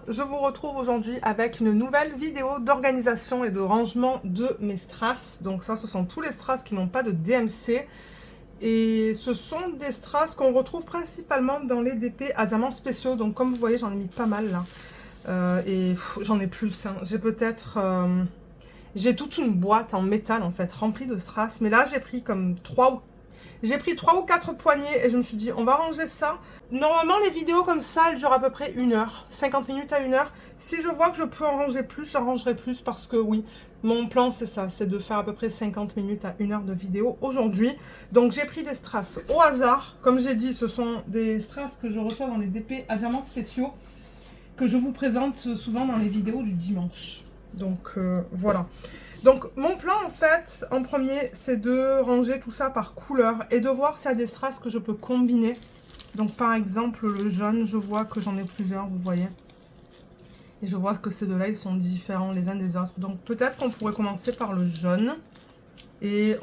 je vous retrouve aujourd'hui avec une nouvelle vidéo d'organisation et de rangement de mes strass. Donc ça, ce sont tous les strass qui n'ont pas de DMC. Et ce sont des strass qu'on retrouve principalement dans les DP à diamants spéciaux. Donc comme vous voyez, j'en ai mis pas mal là. J'en ai plus. Hein. J'ai peut-être... j'ai toute une boîte en métal en fait, remplie de strass. Mais là, j'ai pris comme 3 ou 4 poignées et je me suis dit, on va ranger ça. Normalement, les vidéos comme ça, elles durent à peu près 1 heure, 50 minutes à 1 heure. Si je vois que je peux en ranger plus, j'en rangerai plus parce que oui, mon plan, c'est ça, c'est de faire à peu près 50 minutes à 1 heure de vidéo aujourd'hui. Donc, j'ai pris des strass au hasard. Comme j'ai dit, ce sont des strass que je reçois dans les DP à diamants spéciaux que je vous présente souvent dans les vidéos du dimanche. Donc, voilà. Donc mon plan en fait, en premier, c'est de ranger tout ça par couleur et de voir s'il y a des strass que je peux combiner. Donc par exemple le jaune, je vois que j'en ai plusieurs, vous voyez. Et je vois que ces deux-là, ils sont différents les uns des autres. Donc peut-être qu'on pourrait commencer par le jaune. Et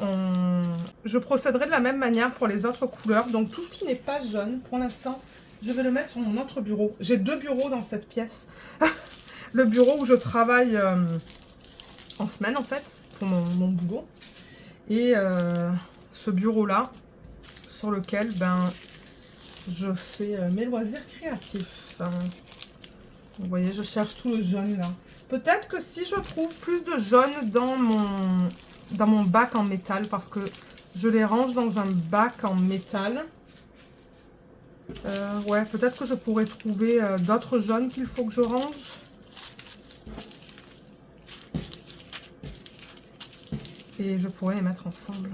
je procéderai de la même manière pour les autres couleurs. Donc tout ce qui n'est pas jaune, pour l'instant, je vais le mettre sur mon autre bureau. J'ai 2 bureaux dans cette pièce. Le bureau où je travaille... en semaine en fait pour mon boulot et ce bureau là sur lequel je fais mes loisirs créatifs. Vous voyez, je cherche tout le jaune là. Peut-être que si je trouve plus de jaune dans mon bac en métal, parce que je les range dans un bac en métal, ouais, peut-être que je pourrais trouver d'autres jaunes qu'il faut que je range. Et je pourrais les mettre ensemble.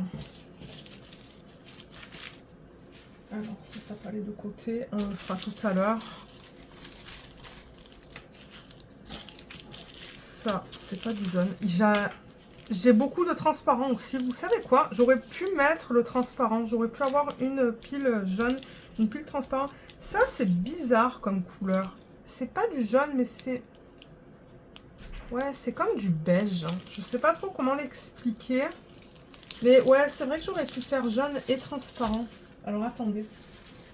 Alors, ça peut aller de côté. On le fera tout à l'heure. Ça, c'est pas du jaune. J'ai beaucoup de transparent aussi. Vous savez quoi? J'aurais pu mettre le transparent. J'aurais pu avoir une pile jaune, une pile transparent. Ça, c'est bizarre comme couleur. C'est pas du jaune, mais c'est... Ouais, c'est comme du beige. Je sais pas trop comment l'expliquer. Mais ouais, c'est vrai que j'aurais pu faire jaune et transparent. Alors attendez.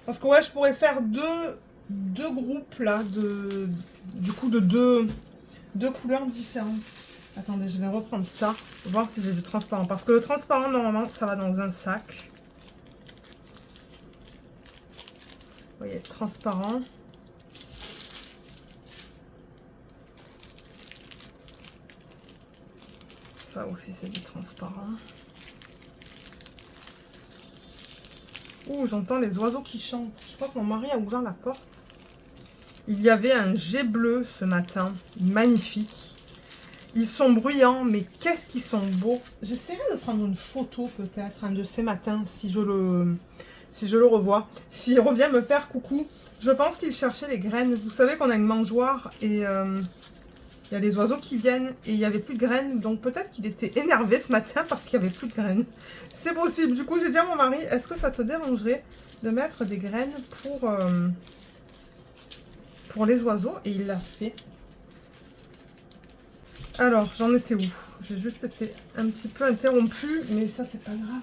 Parce que ouais, je pourrais faire deux groupes là, du coup de deux couleurs différentes. Attendez, je vais reprendre ça, voir si j'ai du transparent. Parce que le transparent, normalement, ça va dans un sac. Vous voyez, transparent. Ça aussi, c'est du transparent. Ouh, j'entends les oiseaux qui chantent. Je crois que mon mari a ouvert la porte. Il y avait un jet bleu ce matin. Magnifique. Ils sont bruyants, mais qu'est-ce qu'ils sont beaux. J'essaierai de prendre une photo peut-être un de ces matins si je le revois. S'il revient me faire coucou. Je pense qu'il cherchait les graines. Vous savez qu'on a une mangeoire et... il y a les oiseaux qui viennent et il n'y avait plus de graines. Donc peut-être qu'il était énervé ce matin parce qu'il n'y avait plus de graines. C'est possible. Du coup, j'ai dit à mon mari, est-ce que ça te dérangerait de mettre des graines pour les oiseaux? Et il l'a fait. Alors, j'en étais où? J'ai juste été un petit peu interrompue, mais ça, c'est pas grave.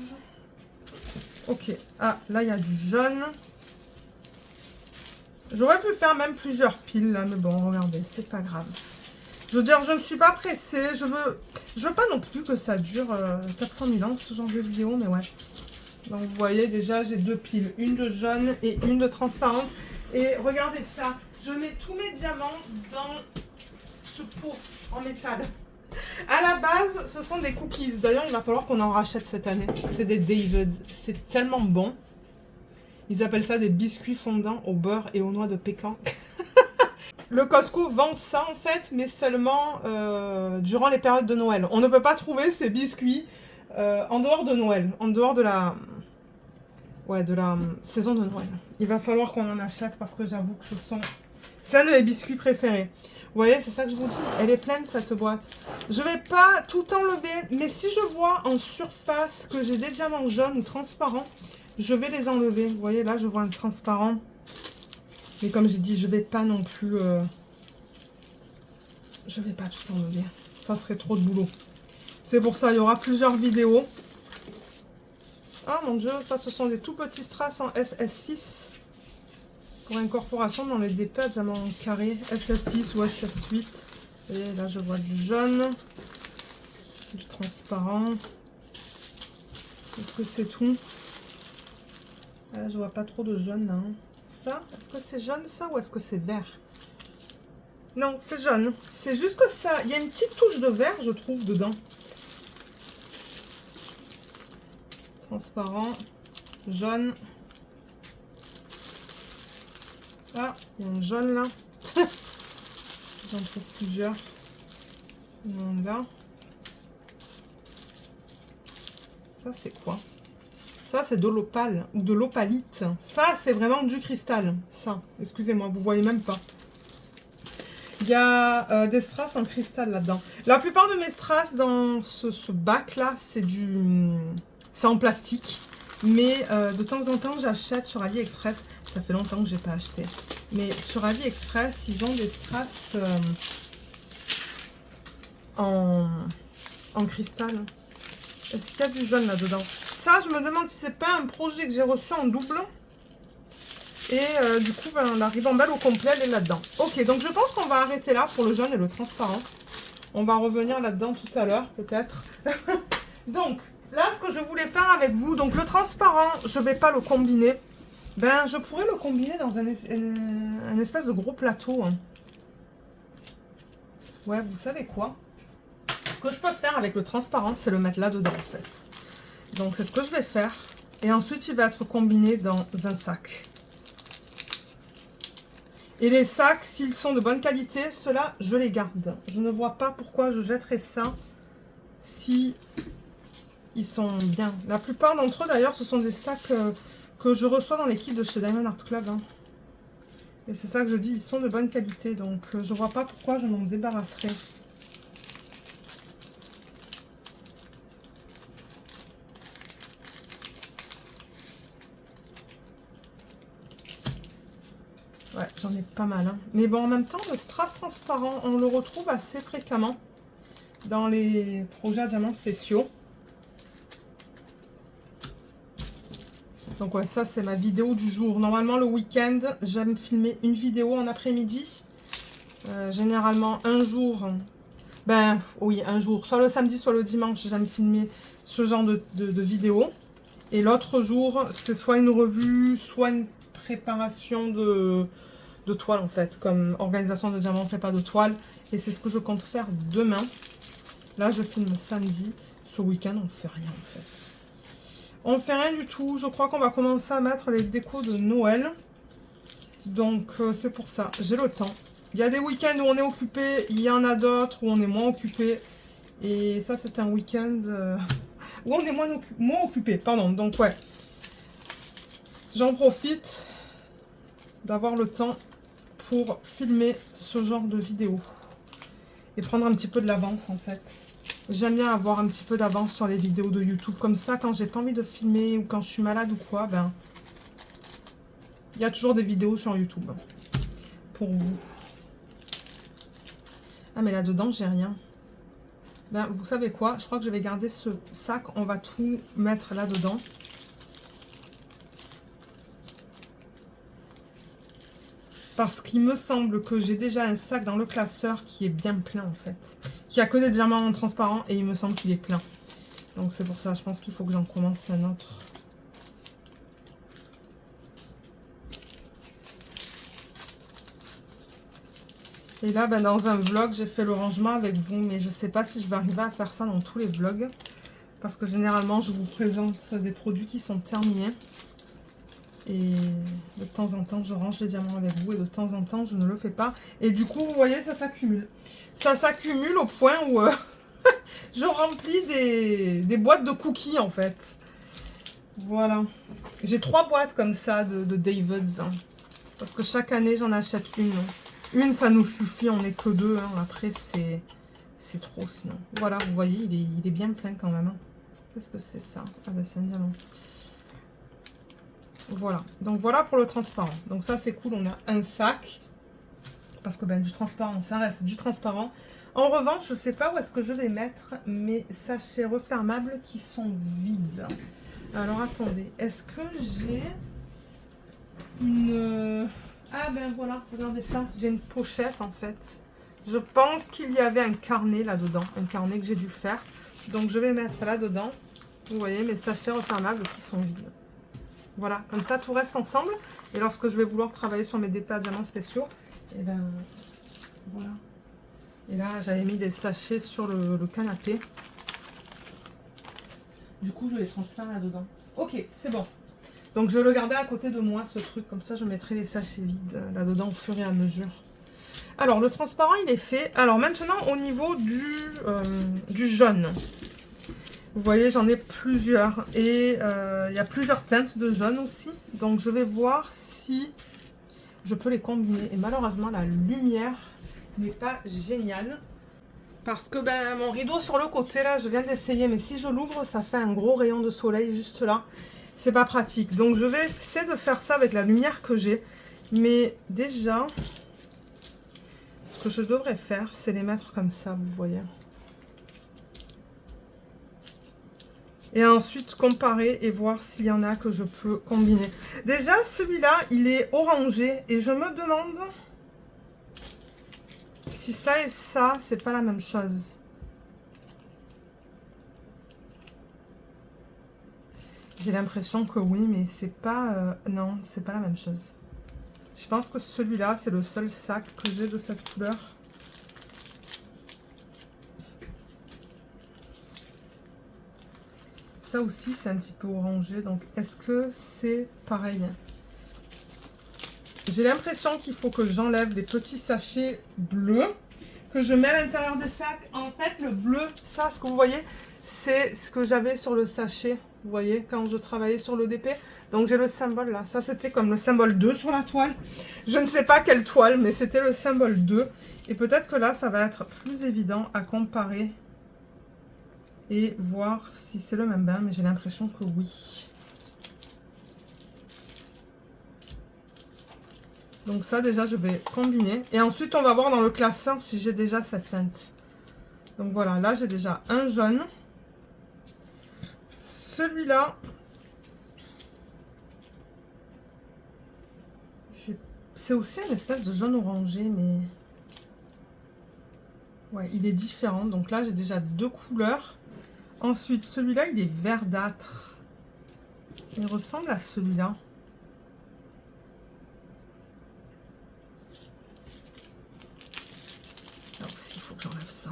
Ok. Ah, là, il y a du jaune. J'aurais pu faire même plusieurs piles, là, mais bon, regardez, c'est pas grave. Je veux dire, je ne suis pas pressée. Je veux pas non plus que ça dure 400 000 ans, ce genre de vidéo, mais ouais. Donc, vous voyez, déjà, j'ai 2 piles. Une de jaune et une de transparente. Et regardez ça. Je mets tous mes diamants dans ce pot en métal. À la base, ce sont des cookies. D'ailleurs, il va falloir qu'on en rachète cette année. C'est des David's. C'est tellement bon. Ils appellent ça des biscuits fondants au beurre et aux noix de pécan. Le Costco vend ça en fait, mais seulement durant les périodes de Noël. On ne peut pas trouver ces biscuits en dehors de Noël, en dehors de la saison de Noël. Il va falloir qu'on en achète parce que j'avoue que c'est un de mes biscuits préférés. Vous voyez, c'est ça que je vous dis. Elle est pleine cette boîte. Je vais pas tout enlever, mais si je vois en surface que j'ai des diamants jaunes ou transparents, je vais les enlever. Vous voyez, là, je vois un transparent. Mais comme j'ai dit, je vais pas non plus... je vais pas tout enlever. Ça serait trop de boulot. C'est pour ça, il y aura plusieurs vidéos. Ah mon dieu, ça ce sont des tout petits strass en SS6. pour incorporation dans les DP à diamant carré SS6 ou SS8. Et là je vois du jaune, du transparent. Est-ce que c'est tout? Là je vois pas trop de jaune là. Ça, est-ce que c'est jaune ça ou est-ce que c'est vert? Non, c'est jaune. C'est juste que ça, il y a une petite touche de vert je trouve dedans. Transparent, jaune. Ah, il y a un jaune là. J'en trouve plusieurs. Là. Ça c'est quoi? Ça c'est de l'opale ou de l'opalite. Ça c'est vraiment du cristal. Ça, excusez-moi, vous voyez même pas. Il y a des strass en cristal là-dedans. La plupart de mes strass dans ce bac là, c'est en plastique. Mais de temps en temps, j'achète sur AliExpress. Ça fait longtemps que j'ai pas acheté. Mais sur AliExpress, ils ont des strass en cristal. Est-ce qu'il y a du jaune là-dedans? Ça, je me demande si c'est pas un projet que j'ai reçu en double. Et du coup, ben, la ribambelle au complet, elle est là-dedans. Ok, donc je pense qu'on va arrêter là pour le jaune et le transparent. On va revenir là-dedans tout à l'heure, peut-être. Donc, là, ce que je voulais faire avec vous, donc le transparent, je ne vais pas le combiner. Ben, je pourrais le combiner dans un espèce de gros plateau. Hein. Ouais, vous savez quoi? Ce que je peux faire avec le transparent, c'est le mettre là-dedans, en fait. Donc, c'est ce que je vais faire. Et ensuite, il va être combiné dans un sac. Et les sacs, s'ils sont de bonne qualité, ceux-là, je les garde. Je ne vois pas pourquoi je jetterais ça si ils sont bien. La plupart d'entre eux, d'ailleurs, ce sont des sacs que je reçois dans les kits de chez Diamond Art Club. Hein. Et c'est ça que je dis, ils sont de bonne qualité. Donc, je ne vois pas pourquoi je m'en débarrasserais. Ouais, j'en ai pas mal. Hein. Mais bon, en même temps, le strass transparent, on le retrouve assez fréquemment dans les projets à diamants spéciaux. Donc ouais, ça c'est ma vidéo du jour. Normalement le week-end, j'aime filmer une vidéo en après-midi. Généralement un jour, ben oui un jour, soit le samedi soit le dimanche, j'aime filmer ce genre de vidéo. Et l'autre jour, c'est soit une revue, soit une préparation de toile en fait, comme organisation de diamants, prépa de toile. Et c'est ce que je compte faire demain. Là je filme samedi, ce week-end on fait rien en fait. On fait rien du tout. Je crois qu'on va commencer à mettre les décos de Noël. Donc, c'est pour ça. J'ai le temps. Il y a des week-ends où on est occupé. Il y en a d'autres où on est moins occupé. Et ça, c'est un week-end où on est moins occupé. Pardon. Donc, ouais. J'en profite d'avoir le temps pour filmer ce genre de vidéo. Et prendre un petit peu de l'avance, en fait. J'aime bien avoir un petit peu d'avance sur les vidéos de YouTube. Comme ça, quand j'ai pas envie de filmer ou quand je suis malade ou quoi, ben, il y a toujours des vidéos sur YouTube pour vous. Ah, mais là-dedans, j'ai rien. Ben, vous savez quoi? Je crois que je vais garder ce sac. On va tout mettre là-dedans. Parce qu'il me semble que j'ai déjà un sac dans le classeur qui est bien plein, en fait. Qui a que des diamants transparents et il me semble qu'il est plein. Donc c'est pour ça, je pense qu'il faut que j'en commence un autre. Et là, ben, dans un vlog, j'ai fait le rangement avec vous, mais je ne sais pas si je vais arriver à faire ça dans tous les vlogs. Parce que généralement, je vous présente des produits qui sont terminés. Et de temps en temps, je range les diamants avec vous et de temps en temps, je ne le fais pas. Et du coup, vous voyez, ça s'accumule. Ça s'accumule au point où je remplis des boîtes de cookies, en fait. Voilà. J'ai 3 boîtes comme ça de David's. Hein, parce que chaque année, j'en achète une. Une, ça nous suffit, on n'est que 2. Hein. Après, c'est trop sinon. Voilà, vous voyez, il est bien plein quand même. Hein. Qu'est-ce que c'est ça? Ah ben, c'est un diamant. Voilà. Donc, voilà pour le transparent. Donc, ça, c'est cool. On a un sac. Parce que ben, du transparent, ça reste du transparent. En revanche, je ne sais pas où est-ce que je vais mettre mes sachets refermables qui sont vides. Alors, attendez. Est-ce que j'ai une... Ah ben voilà, regardez ça. J'ai une pochette en fait. Je pense qu'il y avait un carnet là-dedans. Un carnet que j'ai dû faire. Donc je vais mettre là-dedans. Vous voyez mes sachets refermables qui sont vides. Voilà, comme ça tout reste ensemble. Et lorsque je vais vouloir travailler sur mes dépôts à diamants spéciaux, et ben voilà. Et là j'avais mis des sachets sur le canapé. Du coup je les transfère là-dedans. Ok, c'est bon. Donc je vais le garder à côté de moi ce truc. Comme ça je mettrai les sachets vides là-dedans au fur et à mesure. Alors le transparent il est fait. Alors maintenant au niveau du jaune. Vous voyez, j'en ai plusieurs et il y a plusieurs teintes de jaune aussi. Donc, je vais voir si je peux les combiner. Et malheureusement, la lumière n'est pas géniale. Parce que ben, mon rideau sur le côté, là, je viens d'essayer. Mais si je l'ouvre, ça fait un gros rayon de soleil juste là. C'est pas pratique. Donc, je vais essayer de faire ça avec la lumière que j'ai. Mais déjà, ce que je devrais faire, c'est les mettre comme ça, vous voyez. Et ensuite comparer et voir s'il y en a que je peux combiner. Déjà, celui-là, il est orangé. Et je me demande si ça et ça, c'est pas la même chose. J'ai l'impression que oui, mais c'est pas... non, c'est pas la même chose. Je pense que celui-là, c'est le seul sac que j'ai de cette couleur. Ça aussi, c'est un petit peu orangé. Donc, est-ce que c'est pareil? J'ai l'impression qu'il faut que j'enlève des petits sachets bleus que je mets à l'intérieur des sacs. En fait, le bleu, ça, ce que vous voyez, c'est ce que j'avais sur le sachet. Vous voyez, quand je travaillais sur le DP. Donc, j'ai le symbole là. Ça, c'était comme le symbole 2 sur la toile. Je ne sais pas quelle toile, mais c'était le symbole 2. Et peut-être que là, ça va être plus évident à comparer et voir si c'est le même bain. Mais j'ai l'impression que oui. Donc ça, déjà, je vais combiner. Et ensuite, on va voir dans le classeur si j'ai déjà cette teinte. Donc voilà, là, j'ai déjà un jaune. Celui-là, c'est aussi un espèce de jaune orangé, mais... ouais, il est différent. Donc là, j'ai déjà deux couleurs. Ensuite, celui-là, il est verdâtre. Il ressemble à celui-là. Là aussi, il faut que j'enlève ça.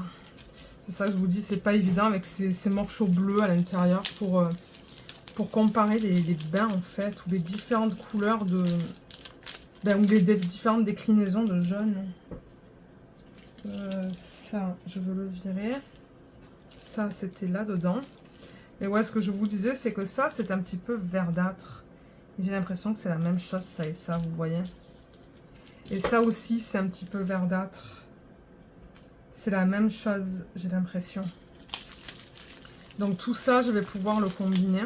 C'est ça que je vous dis, c'est pas évident avec ces morceaux bleus à l'intérieur pour comparer les bains, en fait, ou les différentes couleurs de... ben, ou les différentes déclinaisons de jaune. Ça, je veux le virer. Ça, c'était là-dedans. Et ouais, ce que je vous disais, c'est que ça, c'est un petit peu verdâtre. J'ai l'impression que c'est la même chose, ça et ça, vous voyez. Et ça aussi, c'est un petit peu verdâtre. C'est la même chose, j'ai l'impression. Donc tout ça, je vais pouvoir le combiner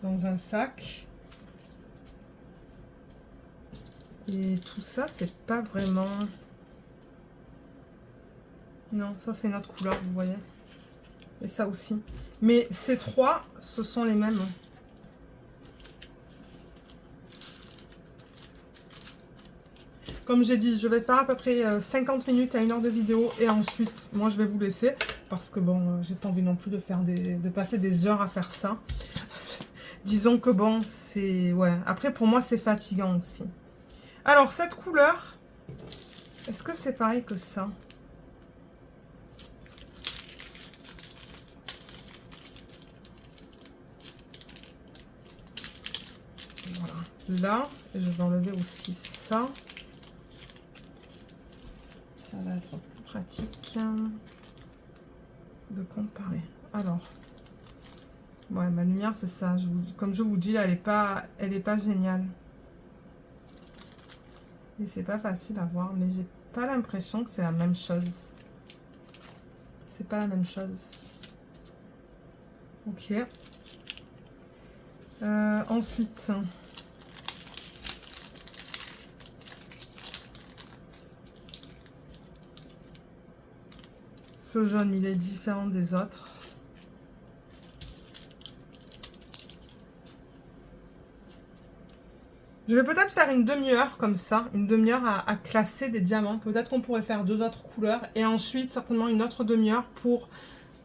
dans un sac. Et tout ça, c'est pas vraiment... non, ça c'est une autre couleur, vous voyez. Et ça aussi. Mais ces trois, ce sont les mêmes. Comme j'ai dit, je vais faire à peu près 50 minutes à 1 heure de vidéo. Et ensuite, moi, je vais vous laisser. Parce que bon, j'ai pas envie non plus de faire de passer des heures à faire ça. Disons que bon, c'est... ouais. Après, pour moi, c'est fatigant aussi. Alors, cette couleur, est-ce que c'est pareil que ça? Voilà. Là, je vais enlever aussi ça. Ça va être plus pratique de comparer. Alors, ouais, ma lumière, c'est ça. Comme je vous dis, là, elle est pas géniale. Et c'est pas facile à voir, mais j'ai pas l'impression que c'est la même chose. C'est pas la même chose. Ok. Ensuite, ce jaune, il est différent des autres. Je vais peut-être faire une demi-heure comme ça, une demi-heure à classer des diamants. Peut-être qu'on pourrait faire 2 autres couleurs et ensuite certainement une autre demi-heure pour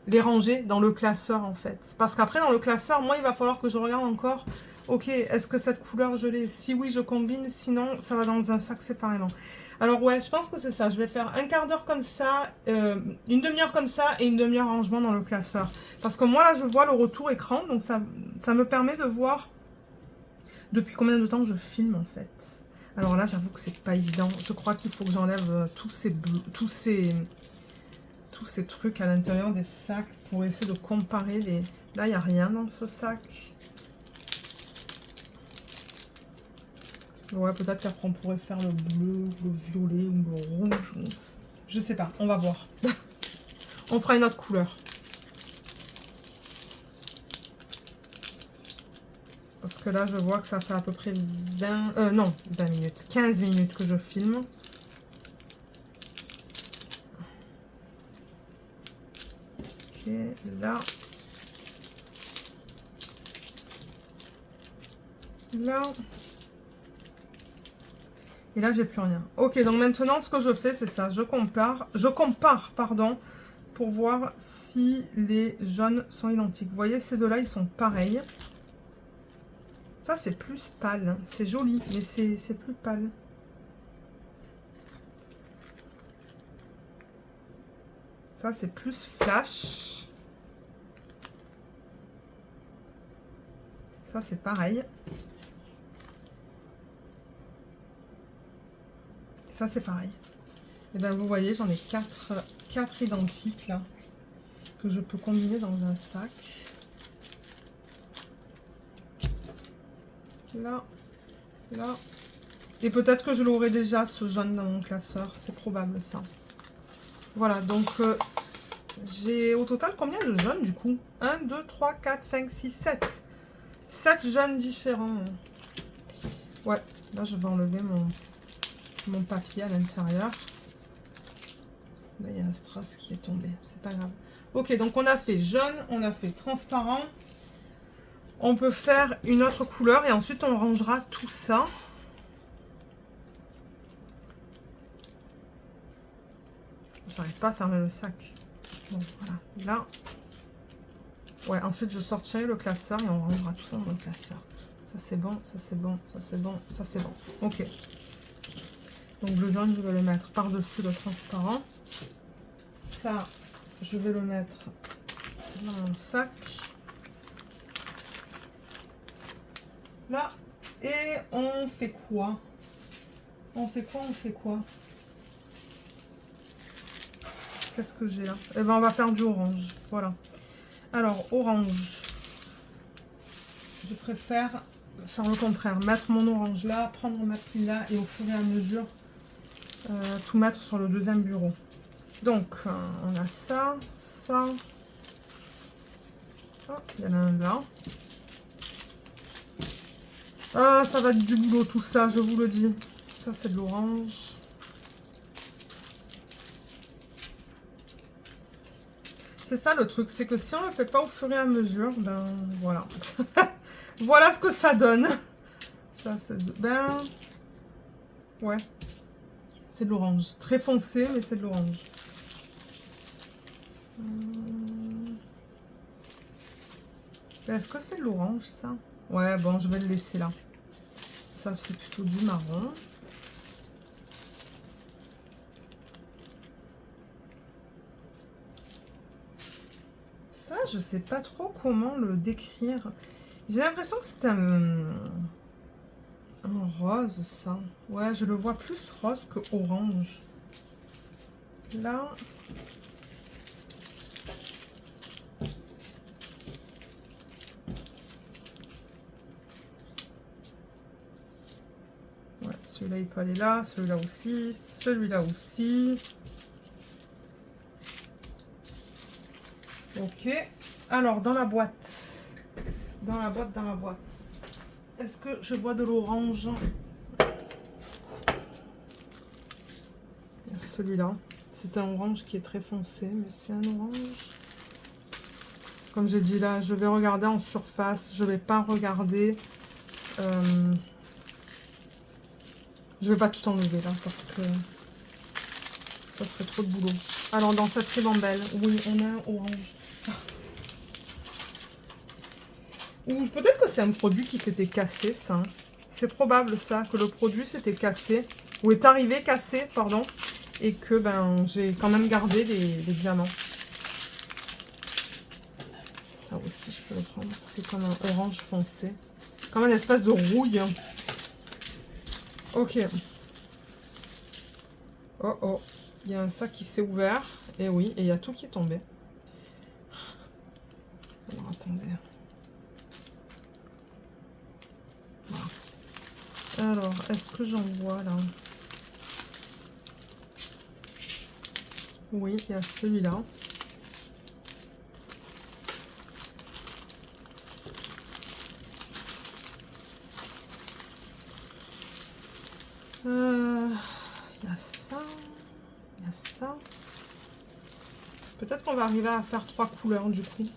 les ranger dans le classeur en fait. Parce qu'après dans le classeur, moi il va falloir que je regarde encore, ok, est-ce que cette couleur je l'ai? Si oui, je combine, sinon ça va dans un sac séparément. Alors ouais, je pense que c'est ça. Je vais faire un quart d'heure comme ça, une demi-heure comme ça et une demi-heure rangement dans le classeur. Parce que moi là je vois le retour écran, donc ça me permet de voir depuis combien de temps je filme en fait. Alors là j'avoue que c'est pas évident. Je crois qu'il faut que j'enlève tous ces trucs à l'intérieur des sacs pour essayer de comparer les... Là, il n'y a rien dans ce sac. Ouais, peut-être qu'après on pourrait faire le bleu, le violet ou le rouge. Ou... Je sais pas, on va voir. On fera une autre couleur. Parce que là, je vois que ça fait à peu près 20... non, 20 minutes. 15 minutes que je filme. Ok, là. Là. Et là, j'ai plus rien. Ok, donc maintenant, ce que je fais, c'est ça. Je compare, pardon, pour voir si les jaunes sont identiques. Vous voyez, ces deux-là, ils sont pareils. Ça, c'est plus pâle. Hein. C'est joli, mais c'est plus pâle. Ça, c'est plus flash. Ça, c'est pareil. Ça, c'est pareil. Et bien, vous voyez, j'en ai 4 identiques, là, que je peux combiner dans un sac. Là, là. Et peut-être que je l'aurai déjà, ce jaune, dans mon classeur. C'est probable, ça. Voilà, donc, j'ai au total combien de jaunes, du coup? 1, 2, 3, 4, 5, 6, 7. 7 jaunes différents. Ouais, là, je vais enlever mon papier à l'intérieur. Là, il y a un strass qui est tombé. C'est pas grave. Ok, donc on a fait jaune, on a fait transparent. On peut faire une autre couleur et ensuite on rangera tout ça. J'arrive pas à fermer le sac. Bon, voilà. Là. Ouais, ensuite je sortirai le classeur et on rangera tout ça dans le classeur. Ça c'est bon, ça c'est bon, ça c'est bon, ça c'est bon. Ok. Donc le jaune, je vais le mettre par-dessus le transparent. Ça, je vais le mettre dans mon sac. Là. Et on fait quoi? On fait quoi? On fait quoi? Qu'est-ce que j'ai là? Eh ben, on va faire du orange. Voilà. Alors, orange. Je préfère faire le contraire. Mettre mon orange là, prendre ma pile là et au fur et à mesure, tout mettre sur le deuxième bureau. Donc, on a ça, ça. Oh, il y en a un là. Ah, ça va être du boulot tout ça, je vous le dis. Ça, c'est de l'orange. C'est ça le truc, c'est que si on ne le fait pas au fur et à mesure, ben voilà. Voilà ce que ça donne. Ça, c'est de... Ben... Ouais. C'est de l'orange. Très foncé, mais c'est de l'orange. Est-ce que c'est de l'orange, ça? Ouais, bon, je vais le laisser là. Ça, c'est plutôt du marron. Ça, je sais pas trop comment le décrire. J'ai l'impression que c'est un rose, ça. Ouais, je le vois plus rose que orange. Là. Ouais, celui-là, il peut aller là. Celui-là aussi. Celui-là aussi. Ok. Alors, dans la boîte. Dans la boîte. Est-ce que je vois de l'orange? Celui-là. C'est un orange qui est très foncé, mais c'est un orange. Comme j'ai dit là, je vais regarder en surface. Je ne vais pas regarder Je vais pas tout enlever là parce que ça serait trop de boulot. Alors dans cette ribambelle, oui, on a un orange. Ou peut-être que c'est un produit qui s'était cassé, ça. C'est probable ça, que le produit s'était cassé. Ou est arrivé cassé, pardon. Et que ben j'ai quand même gardé les diamants. Ça aussi, je peux le prendre. C'est comme un orange foncé. Comme une espèce de rouille. Ok. Oh oh. Il y a un sac qui s'est ouvert. Et oui, et il y a tout qui est tombé. Alors, attendez. Voilà. Alors, est-ce que j'en vois là? Oui, il y a celui-là. Il y a ça. Il y a ça. Peut-être qu'on va arriver à faire 3 couleurs du coup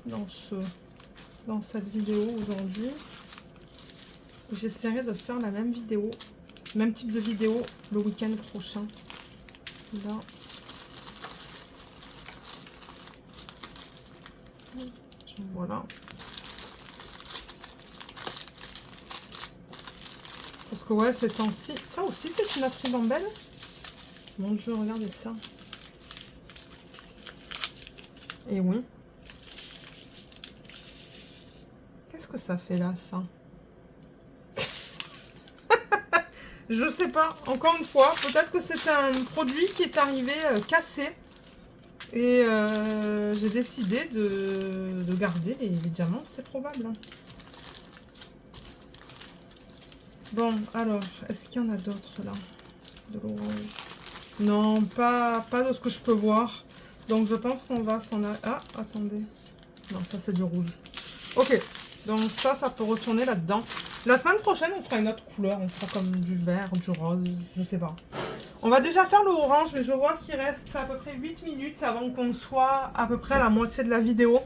dans cette vidéo aujourd'hui. J'essaierai de faire la même vidéo, même type de vidéo le week-end prochain. Là. Voilà. Parce que ouais, ces temps-ci, ça aussi c'est une ribambelle. Mon Dieu, regardez ça. Et oui. Qu'est-ce que ça fait là, ça? Je sais pas. Encore une fois, peut-être que c'est un produit qui est arrivé cassé. Et j'ai décidé de garder les diamants, c'est probable. Hein. Bon, alors, est-ce qu'il y en a d'autres là? De l'orange? Non, pas de ce que je peux voir. Donc je pense qu'on va s'en... Ah, attendez. Non, ça c'est du rouge. Ok, donc ça peut retourner là-dedans. La semaine prochaine, on fera une autre couleur. On fera comme du vert, du rose, je sais pas. On va déjà faire le orange, mais je vois qu'il reste à peu près 8 minutes avant qu'on soit à peu près à la moitié de la vidéo.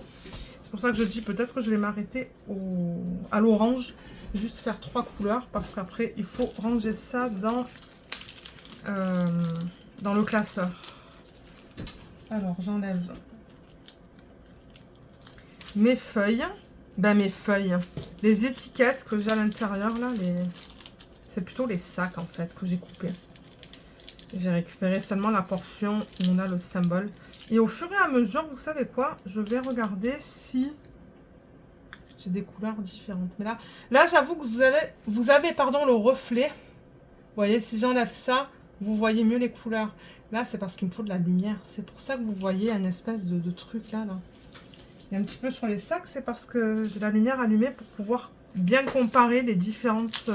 C'est pour ça que je dis peut-être que je vais m'arrêter à l'orange. Juste faire 3 couleurs parce qu'après, il faut ranger ça dans le classeur. Alors, j'enlève mes feuilles. Ben, mes feuilles. Les étiquettes que j'ai à l'intérieur, là, c'est plutôt les sacs, en fait, que j'ai coupés. J'ai récupéré seulement la portion où on a le symbole. Et au fur et à mesure, vous savez quoi? Je vais regarder si j'ai des couleurs différentes. Mais là j'avoue que vous avez pardon, le reflet. Vous voyez, si j'enlève ça, vous voyez mieux les couleurs. Là, c'est parce qu'il me faut de la lumière. C'est pour ça que vous voyez un espèce de truc là. Et un petit peu sur les sacs, c'est parce que j'ai la lumière allumée pour pouvoir bien comparer les différentes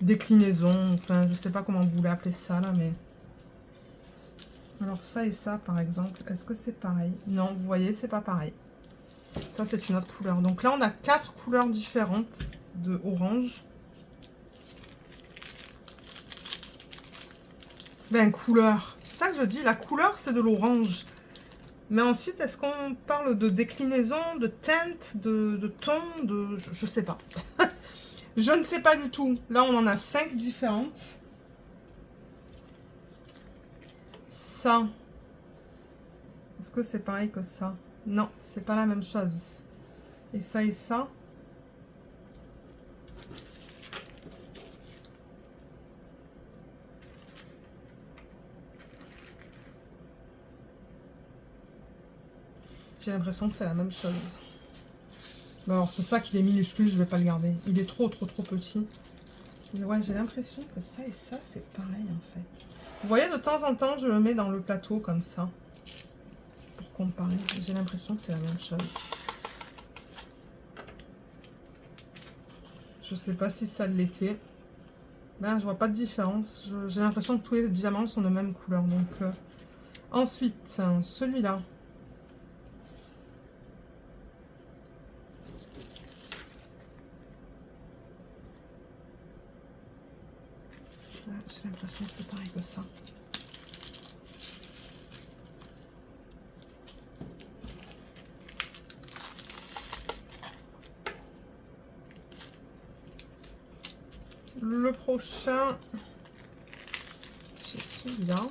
déclinaisons. Enfin, je sais pas comment vous voulez appeler ça là, mais... Alors ça et ça, par exemple, est-ce que c'est pareil? Non, vous voyez, c'est pas pareil. Ça, c'est une autre couleur. Donc là, on a 4 couleurs différentes de orange. Ben, couleur. C'est ça que je dis. La couleur, c'est de l'orange. Mais ensuite, est-ce qu'on parle de déclinaison, de teinte, de ton, je sais pas. Je ne sais pas du tout. Là, on en a 5 différentes. Ça. Est-ce que c'est pareil que ça? Non, c'est pas la même chose. Et ça et ça. J'ai l'impression que c'est la même chose. Bon, alors, ce sac, il est minuscule, je vais pas le garder. Il est trop petit. Mais ouais, j'ai l'impression que ça et ça, c'est pareil, en fait. Vous voyez, de temps en temps, je le mets dans le plateau, comme ça. Pour comparer. J'ai l'impression que c'est la même chose. Je sais pas si ça l'était. Ben, je vois pas de différence. J'ai l'impression que tous les diamants sont de même couleur. Donc, ensuite, celui-là. J'ai l'impression que c'est pareil que ça. Le prochain, j'ai celui-là.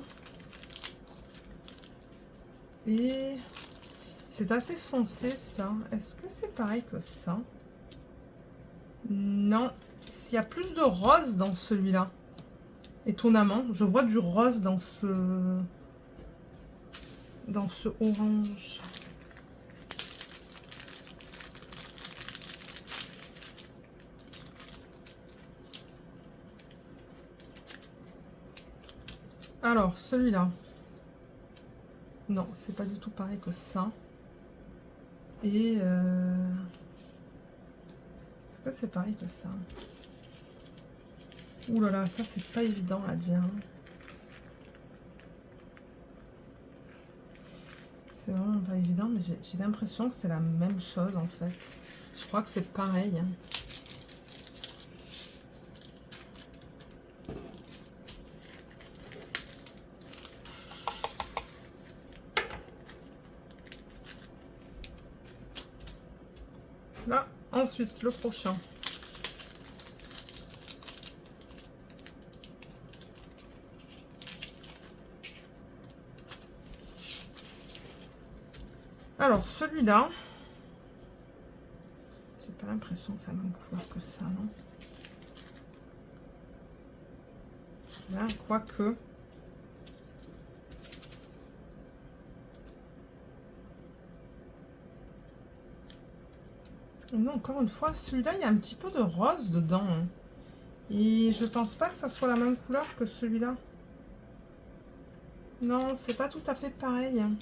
Et c'est assez foncé ça. Est-ce que c'est pareil que ça? Non. S'il y a plus de rose dans celui-là. Étonnamment, je vois du rose dans ce orange. Alors, celui-là. Non, c'est pas du tout pareil que ça. Et est-ce que c'est pareil que ça? Ouh là là, ça c'est pas évident à dire. C'est vraiment pas évident, mais j'ai l'impression que c'est la même chose en fait. Je crois que c'est pareil. Là, ensuite, le prochain. Alors, celui-là, j'ai pas l'impression que c'est la même couleur que ça, non? Là, quoique. Non, encore une fois, celui-là, il y a un petit peu de rose dedans. Hein. Et je pense pas que ça soit la même couleur que celui-là. Non, c'est pas tout à fait pareil. Hein.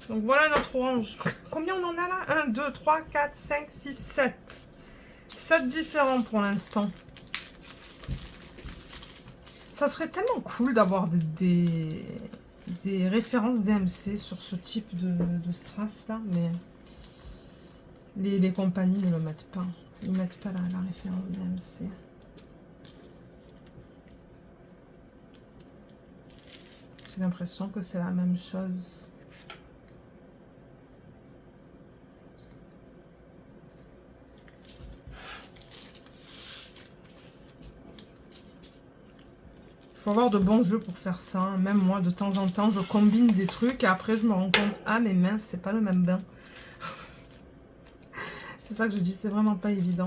Donc voilà notre orange. Combien on en a là? 1, 2, 3, 4, 5, 6, 7. 7 différents pour l'instant. Ça serait tellement cool d'avoir des références DMC sur ce type de strass là, mais les compagnies ne le mettent pas. Ils ne mettent pas la référence DMC. J'ai l'impression que c'est la même chose. Il faut avoir de bons yeux pour faire ça. Hein. Même moi, de temps en temps, je combine des trucs et après, je me rends compte, ah, mais mince, c'est pas le même bain. C'est ça que je dis, c'est vraiment pas évident.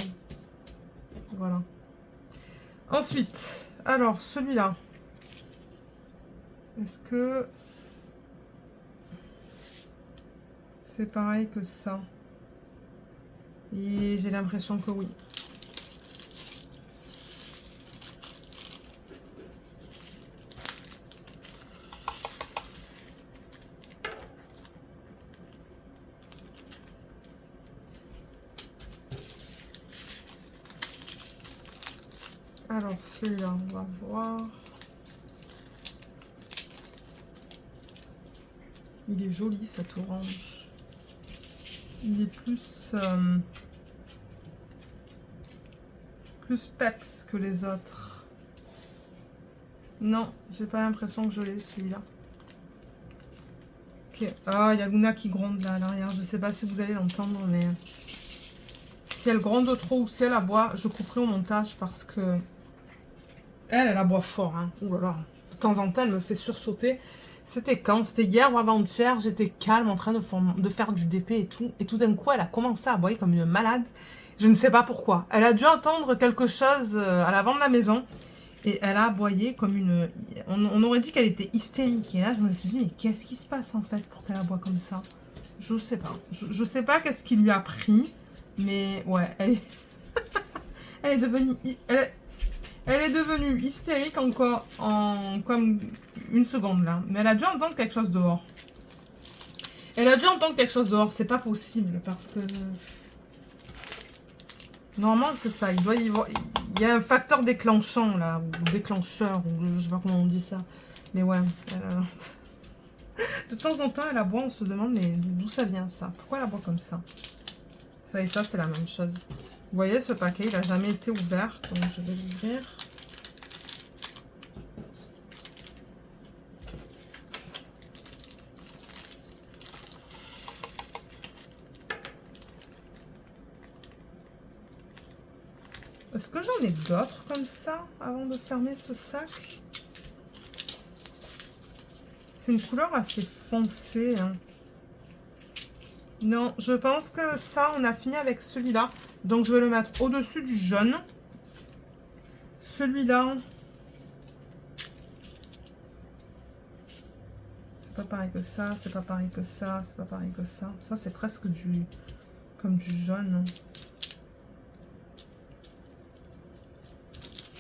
Voilà. Ensuite, alors, celui-là. Est-ce que c'est pareil que ça? Et j'ai l'impression que oui. Alors, celui-là, on va voir. Il est joli, cet orange. Il est plus peps que les autres. Non, j'ai pas l'impression que je l'ai, celui-là. Ok. Ah, il y a Luna qui gronde là à l'arrière. Je sais pas si vous allez l'entendre, mais si elle gronde trop ou si elle aboie, je couperai au montage parce que elle aboie fort. Hein. Ouh là là. De temps en temps, elle me fait sursauter. C'était quand? C'était hier ou avant-hier. J'étais calme en train de faire du DP et tout. Et tout d'un coup, elle a commencé à aboyer comme une malade. Je ne sais pas pourquoi. Elle a dû entendre quelque chose à l'avant de la maison. Et elle a aboyé comme une... On aurait dit qu'elle était hystérique. Et là, je me suis dit, mais qu'est-ce qui se passe en fait pour qu'elle aboie comme ça? Je sais pas. Je sais pas qu'est-ce qui lui a pris. Mais ouais, elle est... elle est devenue... Elle est devenue hystérique encore en comme une seconde là. Mais elle a dû entendre quelque chose dehors. Elle a dû entendre quelque chose dehors. C'est pas possible parce que... Normalement, c'est ça. Il y a un facteur déclenchant là. Ou déclencheur. Ou je sais pas comment on dit ça. Mais ouais. De temps en temps, elle aboie. On se demande mais d'où ça vient ça? Pourquoi elle aboie comme ça? Ça et ça, c'est la même chose. Vous voyez, ce paquet, il n'a jamais été ouvert. Donc, je vais l'ouvrir. Est-ce que j'en ai d'autres comme ça avant de fermer ce sac? C'est une couleur assez foncée, hein. Non, je pense que ça, on a fini avec celui-là. Donc, je vais le mettre au-dessus du jaune. Celui-là, c'est pas pareil que ça, c'est pas pareil que ça, c'est pas pareil que ça. Ça, c'est presque comme du jaune.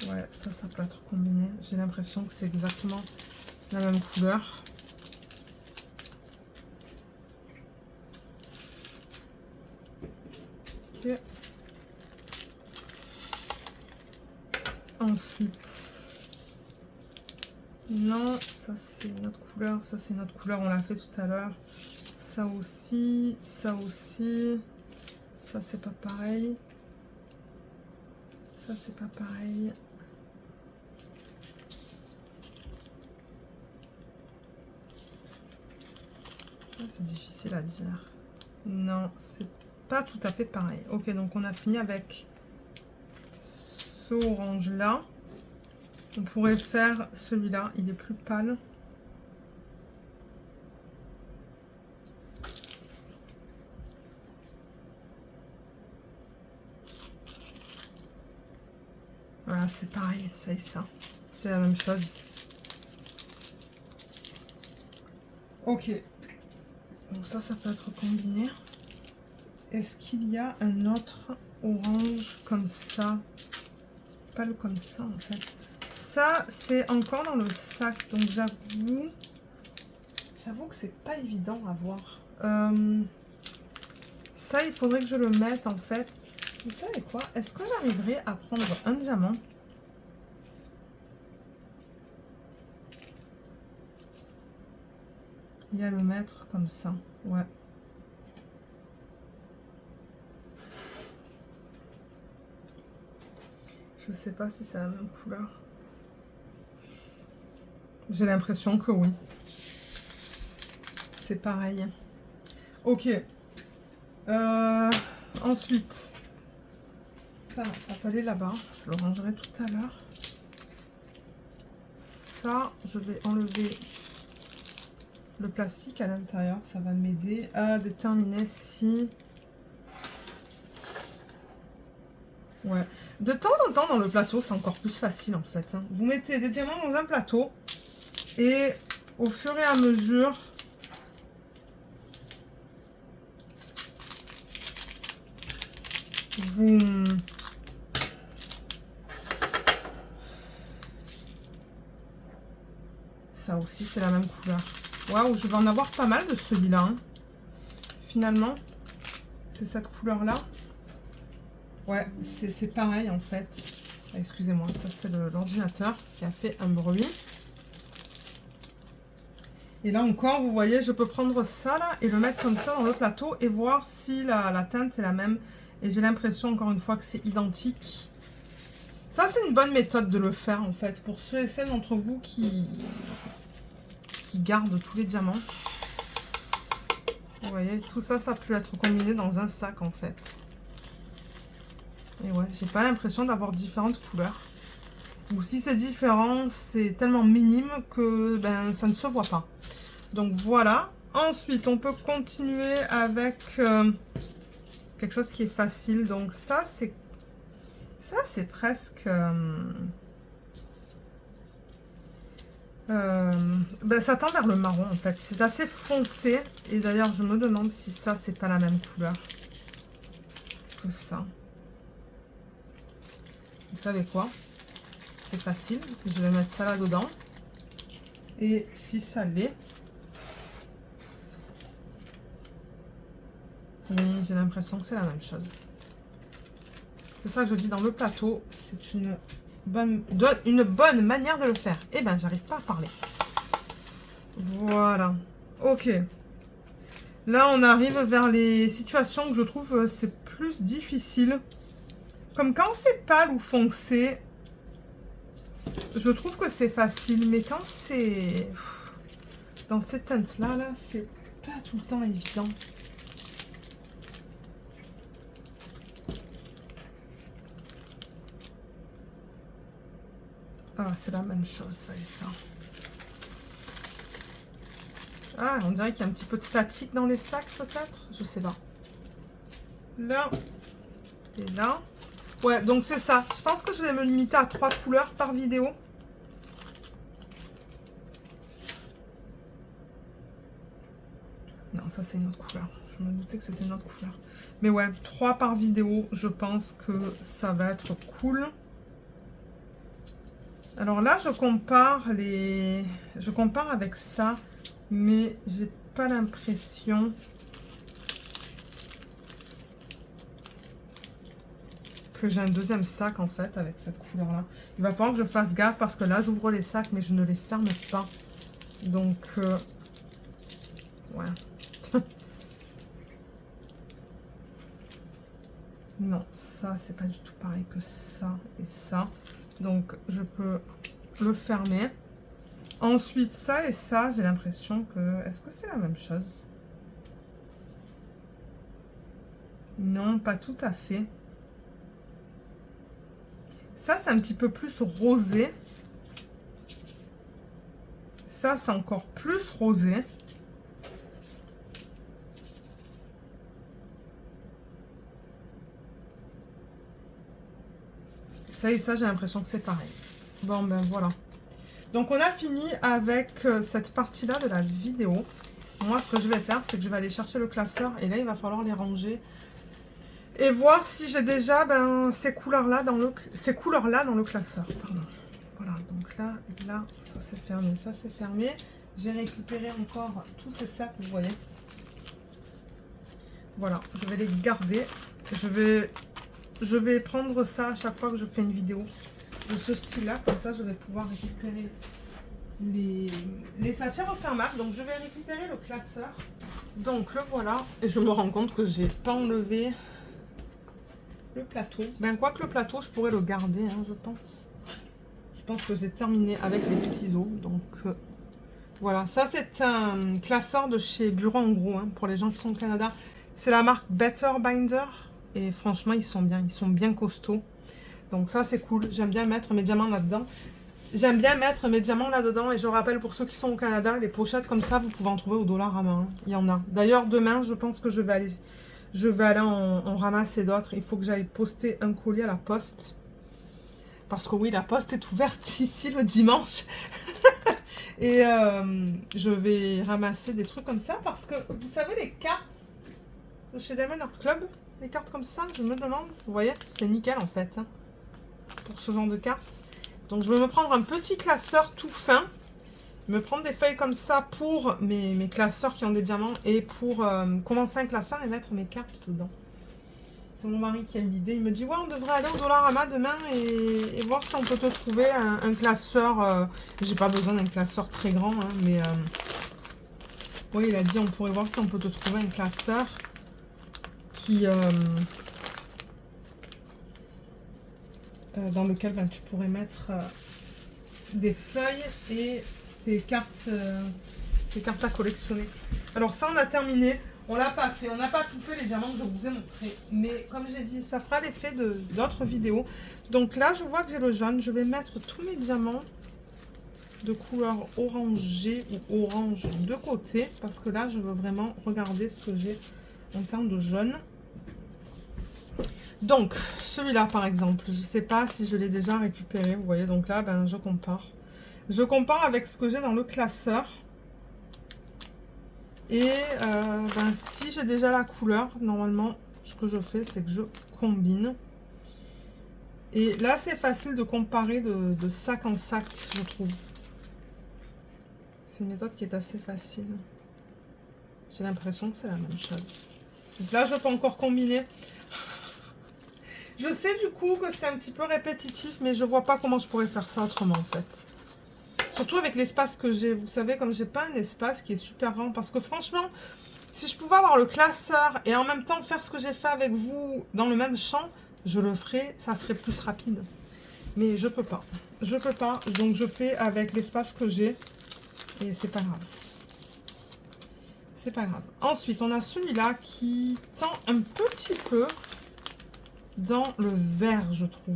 Ouais, ça peut être combiné. J'ai l'impression que c'est exactement la même couleur. Ok. Ensuite, non, ça c'est une autre couleur, ça c'est une autre couleur, on l'a fait tout à l'heure. Ça aussi, ça c'est pas pareil. Ça c'est pas pareil. C'est difficile à dire. Non, c'est pas tout à fait pareil. Ok, donc on a fini avec ce orange là. On pourrait faire celui-là, il est plus pâle. Voilà, c'est pareil, ça et ça. C'est la même chose. Ok. Donc ça peut être combiné. Est-ce qu'il y a un autre orange comme ça? Pâle comme ça en fait. Ça, c'est encore dans le sac. Donc j'avoue que c'est pas évident à voir. Ça, il faudrait que je le mette en fait. Vous savez quoi? Est-ce que j'arriverai à prendre un diamant? Et à le mettre comme ça. Ouais. Je sais pas si c'est la même couleur. J'ai l'impression que oui. C'est pareil. Ok. Ensuite, ça peut aller là-bas. Je le rangerai tout à l'heure. Ça, je vais enlever le plastique à l'intérieur. Ça va m'aider à déterminer si... Ouais. De temps en temps, dans le plateau, c'est encore plus facile, en fait. Hein. Vous mettez des diamants dans un plateau. Et au fur et à mesure... Vous... Ça aussi, c'est la même couleur. Waouh, je vais en avoir pas mal de celui-là. Hein. Finalement, c'est cette couleur-là. Ouais, c'est pareil en fait. Ah, excusez-moi, ça c'est l'ordinateur qui a fait un bruit. Et là encore, vous voyez, je peux prendre ça là et le mettre comme ça dans le plateau et voir si la teinte est la même. Et j'ai l'impression encore une fois que c'est identique. Ça, c'est une bonne méthode de le faire en fait. Pour ceux et celles d'entre vous qui gardent tous les diamants. Vous voyez, tout ça, ça peut être combiné dans un sac en fait. Et ouais, j'ai pas l'impression d'avoir différentes couleurs. Ou si c'est différent, c'est tellement minime que ben, ça ne se voit pas. Donc voilà. Ensuite, on peut continuer avec quelque chose qui est facile. Donc ça, c'est presque... ben, ça tend vers le marron en fait. C'est assez foncé. Et d'ailleurs, je me demande si ça, c'est pas la même couleur que ça. Vous savez quoi? C'est facile. Je vais mettre ça là-dedans. Et si ça l'est... Oui, j'ai l'impression que c'est la même chose. C'est ça que je dis dans le plateau. C'est une bonne manière de le faire. Eh ben, j'arrive pas à parler. Voilà. Ok. Là, on arrive vers les situations que je trouve c'est plus difficile. Comme quand c'est pâle ou foncé, je trouve que c'est facile. Mais quand c'est dans ces teintes-là, là, c'est pas tout le temps évident. Ah, c'est la même chose, ça et ça. Ah, on dirait qu'il y a un petit peu de statique dans les sacs, peut-être. Je sais pas. Là. Et là. Ouais, donc c'est ça. Je pense que je vais me limiter à 3 couleurs par vidéo. Non, ça c'est une autre couleur. Je me doutais que c'était une autre couleur. Mais ouais, 3 par vidéo, je pense que ça va être cool. Alors là, je compare avec ça, mais j'ai pas l'impression que j'ai un deuxième sac en fait avec cette couleur-là. Il va falloir que je fasse gaffe parce que là, j'ouvre les sacs, mais je ne les ferme pas. Donc, ouais. Non, ça, c'est pas du tout pareil que ça et ça. Donc, je peux le fermer. Ensuite, ça et ça, j'ai l'impression que... Est-ce que c'est la même chose? Non, pas tout à fait. Ça, c'est un petit peu plus rosé. Ça, c'est encore plus rosé. Ça et ça, j'ai l'impression que c'est pareil. Bon, ben voilà. Donc, on a fini avec cette partie-là de la vidéo. Moi, ce que je vais faire, c'est que je vais aller chercher le classeur. Et là, il va falloir les ranger. Et voir si j'ai déjà ces couleurs-là dans le classeur. Pardon. Voilà, donc là, ça c'est fermé, ça c'est fermé. J'ai récupéré encore tous ces sacs, vous voyez. Voilà, je vais les garder. Je vais prendre ça à chaque fois que je fais une vidéo de ce style-là. Comme ça, je vais pouvoir récupérer les sachets refermables. Donc, je vais récupérer le classeur. Donc, le voilà. Et je me rends compte que j'ai pas enlevé le plateau. Ben, quoi que le plateau, je pourrais le garder, hein, je pense. Je pense que j'ai terminé avec les ciseaux. Donc, voilà. Ça, c'est un classeur de chez Bureau en gros, hein, pour les gens qui sont au Canada. C'est la marque Better Binder. Et franchement, ils sont bien costauds. Donc ça, c'est cool. J'aime bien mettre mes diamants là-dedans. Et je rappelle, pour ceux qui sont au Canada, les pochettes comme ça, vous pouvez en trouver au Dollarama. Hein. Il y en a. D'ailleurs, demain, je pense que je vais aller en ramasser d'autres. Il faut que j'aille poster un colis à la poste. Parce que oui, la poste est ouverte ici le dimanche. Et je vais ramasser des trucs comme ça. Parce que, vous savez, les cartes de chez Diamond Art Club, les cartes comme ça, je me demande. Vous voyez, c'est nickel en fait. Hein, pour ce genre de cartes. Donc, je vais me prendre un petit classeur tout fin. Me prendre des feuilles comme ça pour mes classeurs qui ont des diamants. Et pour commencer un classeur et mettre mes cartes dedans. C'est mon mari qui a eu l'idée. Il me dit, ouais, on devrait aller au Dollarama demain et voir si on peut te trouver un classeur. J'ai pas besoin d'un classeur très grand, hein, mais... oui, il a dit, on pourrait voir si on peut te trouver un classeur qui... dans lequel tu pourrais mettre des feuilles et tes cartes à collectionner. Alors ça, on a terminé. On l'a pas fait. On n'a pas tout fait les diamants que je vous ai montré. Mais comme j'ai dit, ça fera l'effet d'autres vidéos. Donc là, je vois que j'ai le jaune. Je vais mettre tous mes diamants de couleur orangée ou orange de côté. Parce que là, je veux vraiment regarder ce que j'ai en termes de jaune. Donc, celui-là, par exemple, je ne sais pas si je l'ai déjà récupéré. Vous voyez, donc là, je compare. Je compare avec ce que j'ai dans le classeur. Et si j'ai déjà la couleur, normalement, ce que je fais, c'est que je combine. Et là, c'est facile de comparer de sac en sac, je trouve. C'est une méthode qui est assez facile. J'ai l'impression que c'est la même chose. Donc là, je peux encore combiner. Je sais du coup que c'est un petit peu répétitif, mais je vois pas comment je pourrais faire ça autrement en fait. Surtout avec l'espace que j'ai. Vous savez, comme j'ai pas un espace qui est super grand. Parce que franchement, si je pouvais avoir le classeur et en même temps faire ce que j'ai fait avec vous dans le même champ, je le ferais, ça serait plus rapide. Mais je peux pas. Je peux pas. Donc je fais avec l'espace que j'ai. Et c'est pas grave. C'est pas grave. Ensuite, on a celui-là qui tend un petit peu dans le vert, je trouve.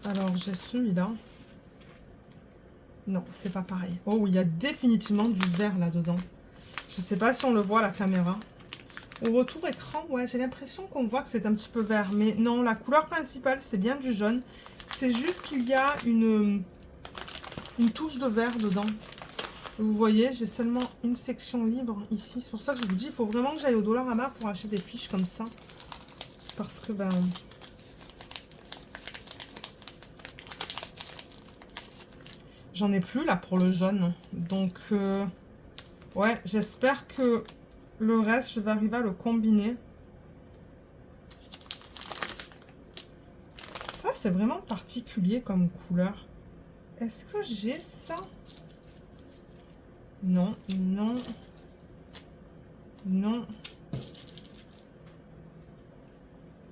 Alors, j'ai celui-là. Non, c'est pas pareil. Oh, il y a définitivement du vert là-dedans. Je sais pas si on le voit à la caméra. Au retour écran, ouais, j'ai l'impression qu'on voit que c'est un petit peu vert. Mais non, la couleur principale, c'est bien du jaune. C'est juste qu'il y a une touche de vert dedans. Vous voyez, j'ai seulement une section libre ici. C'est pour ça que je vous dis, il faut vraiment que j'aille au Dollarama pour acheter des fiches comme ça. Parce que, ben... j'en ai plus, là, pour le jaune. Donc, ouais, j'espère que le reste, je vais arriver à le combiner. Ça, c'est vraiment particulier comme couleur. Est-ce que j'ai ça? Non, non, non.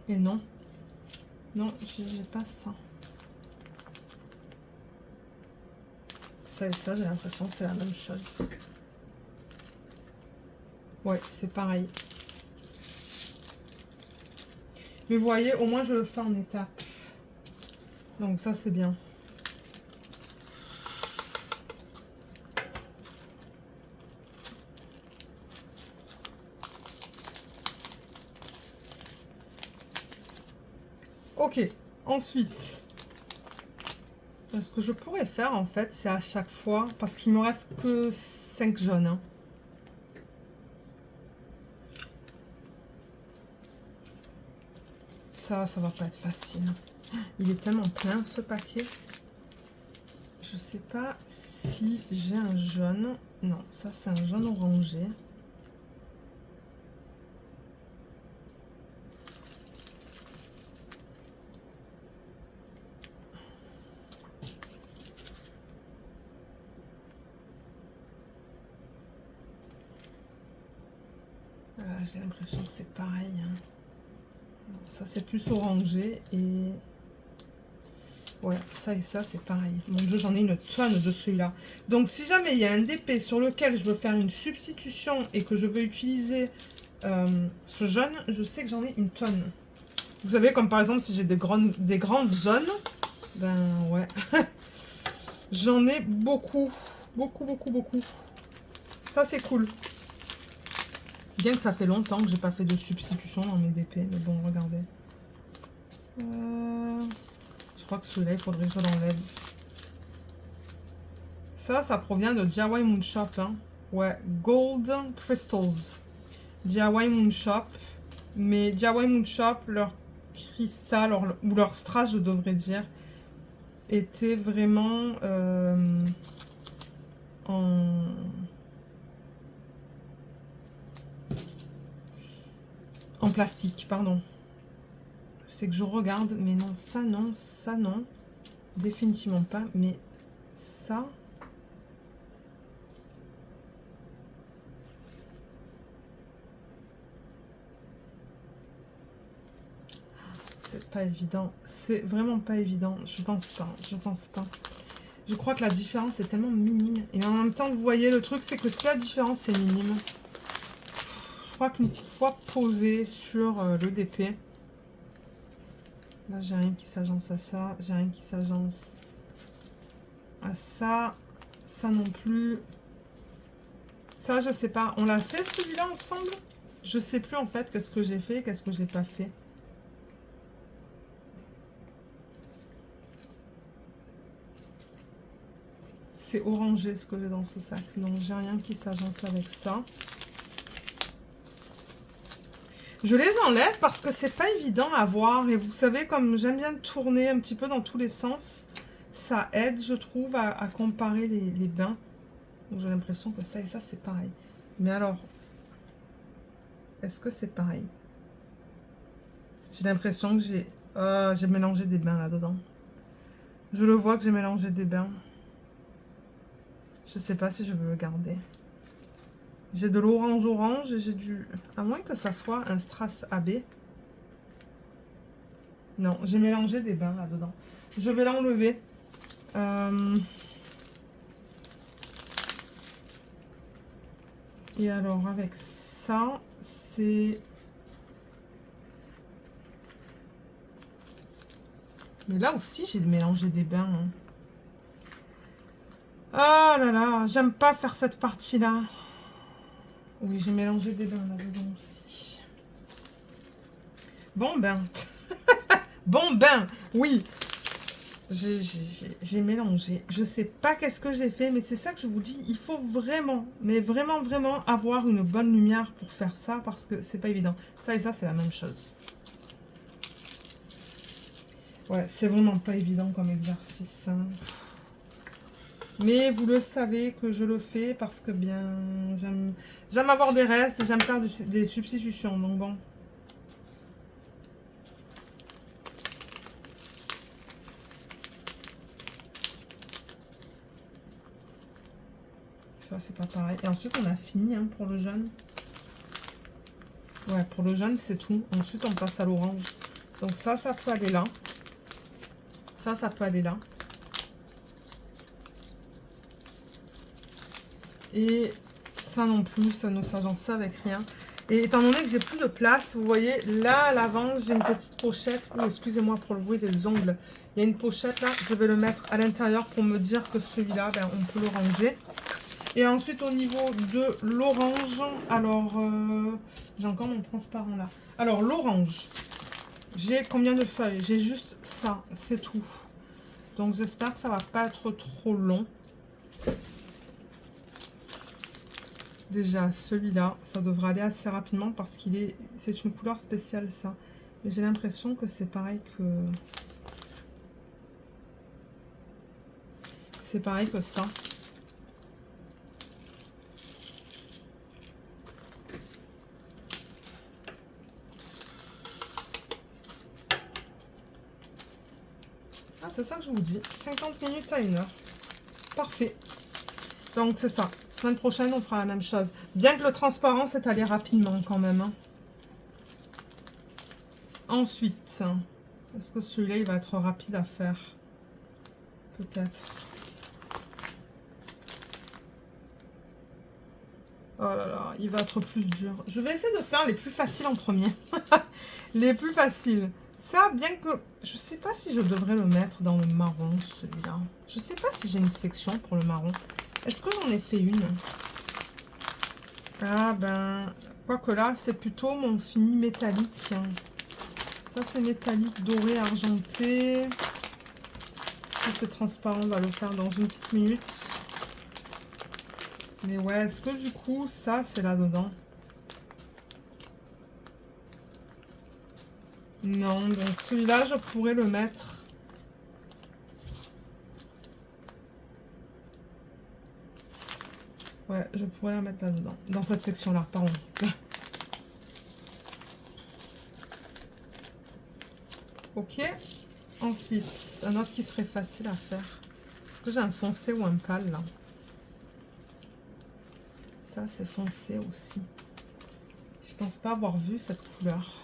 Et non. Non, j'ai pas ça. Ça et ça, j'ai l'impression que c'est la même chose. Ouais, c'est pareil. Mais vous voyez, au moins je le fais en étapes. Donc ça, c'est bien. Ok, ensuite, ce que je pourrais faire, en fait, c'est à chaque fois, parce qu'il me reste que 5 jaunes. Hein. Ça va pas être facile. Il est tellement plein, ce paquet. Je sais pas si j'ai un jaune. Non, ça, c'est un jaune orangé. J'ai l'impression que c'est pareil. Hein. Ça, c'est plus orangé. Et ouais, ça et ça, c'est pareil. Mon Dieu, j'en ai une tonne de celui-là. Donc, si jamais il y a un DP sur lequel je veux faire une substitution et que je veux utiliser ce jaune, je sais que j'en ai une tonne. Vous savez, comme par exemple, si j'ai des grandes zones, ben ouais. J'en ai beaucoup. Beaucoup, beaucoup, beaucoup. Ça, c'est cool. Bien que ça fait longtemps que j'ai pas fait de substitution dans mes DP. Mais bon, regardez. Je crois que celui-là, il faudrait que je l'enlève. Ça provient de DIY Moon Shop. Hein. Ouais, Gold Crystals. DIY Moon Shop. Mais DIY Moon Shop, leur cristal, ou leur strass, je devrais dire, était vraiment en plastique, pardon. C'est que je regarde, mais non, ça non. Définitivement pas, mais ça... C'est pas évident. C'est vraiment pas évident. Je pense pas. Je pense pas. Je crois que la différence est tellement minime. Et en même temps, vous voyez, le truc, c'est que si la différence est minime, je crois qu'une fois posé sur le DP, là, j'ai rien qui s'agence à ça. J'ai rien qui s'agence à ça. Ça non plus. Ça, je sais pas. On l'a fait celui-là ensemble? Je sais plus en fait qu'est-ce que j'ai fait, qu'est-ce que j'ai pas fait. C'est orangé ce que j'ai dans ce sac. Donc, j'ai rien qui s'agence avec ça. Je les enlève parce que c'est pas évident à voir. Et vous savez, comme j'aime bien tourner un petit peu dans tous les sens, ça aide, je trouve, à comparer les bains. Donc, j'ai l'impression que ça et ça, c'est pareil. Mais alors, est-ce que c'est pareil? J'ai l'impression que j'ai mélangé des bains là-dedans. Je le vois que j'ai mélangé des bains. Je sais pas si je veux le garder. J'ai de l'orange et j'ai du... À moins que ça soit un strass AB. Non, j'ai mélangé des bains là-dedans. Je vais l'enlever. Et alors, avec ça, c'est... Mais là aussi, j'ai mélangé des bains. Hein. Ah là là, j'aime pas faire cette partie-là. Oui, j'ai mélangé des bains là-dedans aussi. Bon ben. Bon ben, oui. J'ai mélangé. Je sais pas qu'est-ce que j'ai fait, mais c'est ça que je vous dis. Il faut vraiment, mais vraiment, vraiment avoir une bonne lumière pour faire ça, parce que c'est pas évident. Ça et ça, c'est la même chose. Ouais, c'est vraiment pas évident comme exercice. Hein. Mais vous le savez que je le fais parce que bien, j'aime avoir des restes, j'aime faire des substitutions. Donc bon. Ça, c'est pas pareil. Et ensuite, on a fini hein, pour le jaune. Ouais, pour le jaune, c'est tout. Ensuite, on passe à l'orange. Donc ça peut aller là. Ça peut aller là. Et ça non plus, ça ne s'agence avec rien. Et étant donné que j'ai plus de place, vous voyez, là, à l'avant, j'ai une petite pochette. Oh, excusez-moi pour le bruit des ongles. Il y a une pochette là, je vais le mettre à l'intérieur pour me dire que celui-là, ben, on peut le ranger. Et ensuite, au niveau de l'orange, alors, j'ai encore mon transparent là. Alors, l'orange, j'ai combien de feuilles? J'ai juste ça, c'est tout. Donc, j'espère que ça va pas être trop long. Déjà, celui-là, ça devrait aller assez rapidement parce c'est une couleur spéciale, ça. Mais j'ai l'impression que c'est pareil que... C'est pareil que ça. Ah, c'est ça que je vous dis. 50 minutes à 1 heure. Parfait. Donc, c'est ça. Semaine prochaine, on fera la même chose. Bien que le transparent, c'est allé rapidement quand même. Hein. Ensuite, est-ce que celui-là, il va être rapide à faire? Peut-être. Oh là là, il va être plus dur. Je vais essayer de faire les plus faciles en premier. Les plus faciles. Ça, bien que... Je sais pas si je devrais le mettre dans le marron, celui-là. Je sais pas si j'ai une section pour le marron. Est-ce que j'en ai fait une? Ah ben... Quoique là, c'est plutôt mon fini métallique. Ça, c'est métallique, doré, argenté. Ça, c'est transparent. On va le faire dans une petite minute. Mais ouais, est-ce que du coup, ça, c'est là-dedans? Non, donc celui-là, je pourrais le mettre. Ouais, je pourrais la mettre là-dedans. Dans cette section-là, pardon. Ok. Ensuite, un autre qui serait facile à faire. Est-ce que j'ai un foncé ou un pâle, là? Ça, c'est foncé aussi. Je pense pas avoir vu cette couleur.